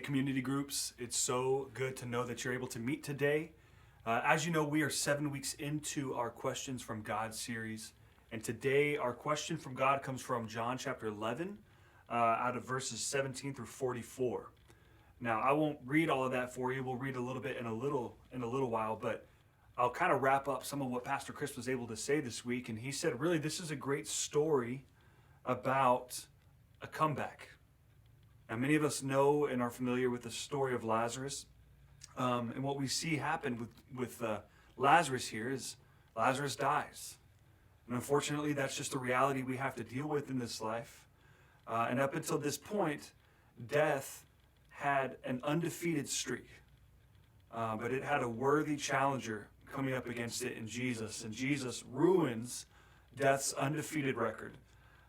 community groups, it's so good to know that you're able to meet today. As you know, we are 7 weeks into our Questions from God series. And today, our question from God comes from John chapter 11, out of verses 17 through 44. Now, I won't read all of that for you. We'll read a little bit in a little while, but I'll kind of wrap up some of what Pastor Chris was able to say this week. And he said, really, this is a great story about a comeback. Now, many of us know and are familiar with the story of Lazarus. And what we see happen with Lazarus here is Lazarus dies. And unfortunately, that's just the reality we have to deal with in this life. And up until this point, death had an undefeated streak. But it had a worthy challenger coming up against it in Jesus. And Jesus ruins death's undefeated record.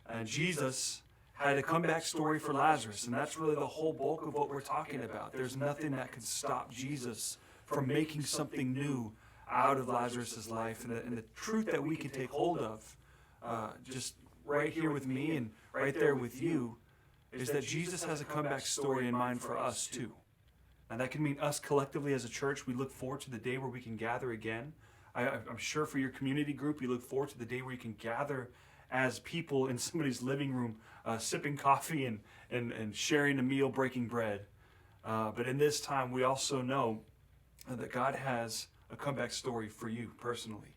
And Jesus had a comeback story for Lazarus, and that's really the whole bulk of what we're talking about. There's nothing that can stop Jesus from making something new out of Lazarus' life. And the truth that we can take hold of, just right here with me and right there with you, is that Jesus has a comeback story in mind for us too. And that can mean us collectively as a church. We look forward to the day where we can gather again. I'm sure for your community group, you look forward to the day where you can gather as people in somebody's living room, sipping coffee and sharing a meal, breaking bread. But in this time, we also know that God has a comeback story for you personally.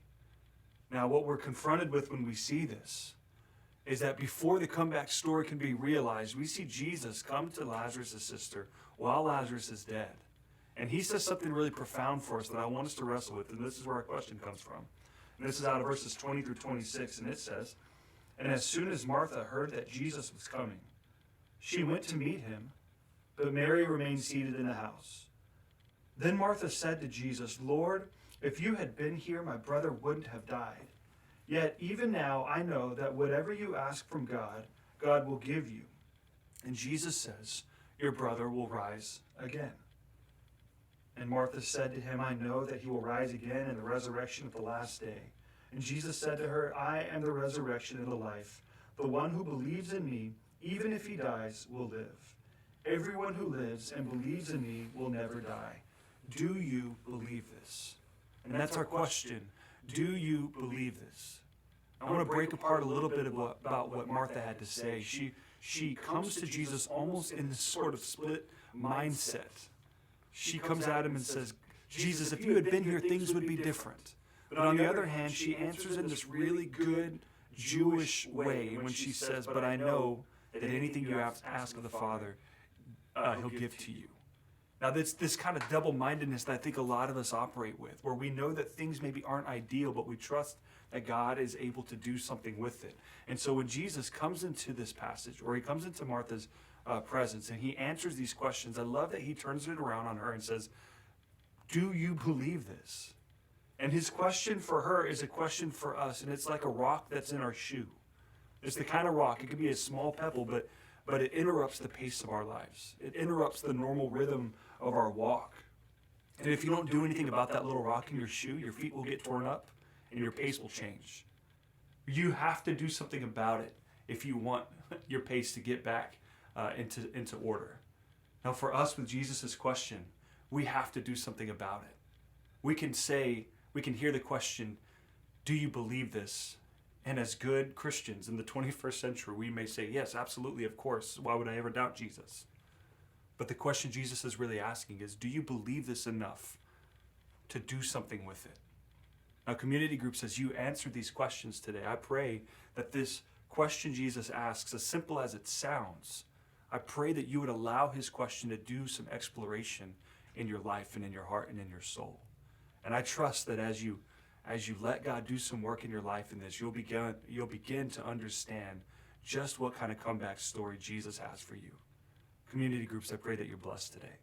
Now, what we're confronted with when we see this is that before the comeback story can be realized, we see Jesus come to Lazarus' sister while Lazarus is dead. And he says something really profound for us that I want us to wrestle with, and this is where our question comes from. And this is out of verses 20 through 26, and it says, "And as soon as Martha heard that Jesus was coming, she went to meet him, but Mary remained seated in the house. Then Martha said to Jesus, 'Lord, if you had been here, my brother wouldn't have died. Yet even now I know that whatever you ask from God, God will give you.' And Jesus says, 'Your brother will rise again.' And Martha said to him, 'I know that he will rise again in the resurrection of the last day.' And Jesus said to her, 'I am the resurrection and the life. The one who believes in me, even if he dies, will live. Everyone who lives and believes in me will never die.' Do you believe this?" And that's our question. Do you believe this? I want to break apart a little bit about what Martha had to say. She comes to Jesus almost in this sort of split mindset. She comes at him and says, "Jesus, if you had been here, things would be different." But on the other hand, she answers in this really good Jewish way when she says, "But I know that anything you ask of the Father, he'll give to you." Now, this kind of double-mindedness that I think a lot of us operate with, where we know that things maybe aren't ideal, but we trust that God is able to do something with it. And so when Jesus comes into this passage, or he comes into Martha's presence, and he answers these questions, I love that he turns it around on her and says, "Do you believe this?" And his question for her is a question for us, and it's like a rock that's in our shoe. It's the kind of rock, it could be a small pebble, but it interrupts the pace of our lives. It interrupts the normal rhythm of our walk. And if you don't do anything about that little rock in your shoe, your feet will get torn up and your pace will change. You have to do something about it if you want your pace to get back into order. Now, for us with Jesus' question, we have to do something about it. We can hear the question, "Do you believe this?" And as good Christians in the 21st century, we may say, "Yes, absolutely, of course. Why would I ever doubt Jesus?" But the question Jesus is really asking is, do you believe this enough to do something with it? Now, community groups, as you answer these questions today, I pray that this question Jesus asks, as simple as it sounds, I pray that you would allow his question to do some exploration in your life and in your heart and in your soul. And I trust that as you let God do some work in your life in this, you'll begin to understand just what kind of comeback story Jesus has for you. Community groups, I pray that you're blessed today.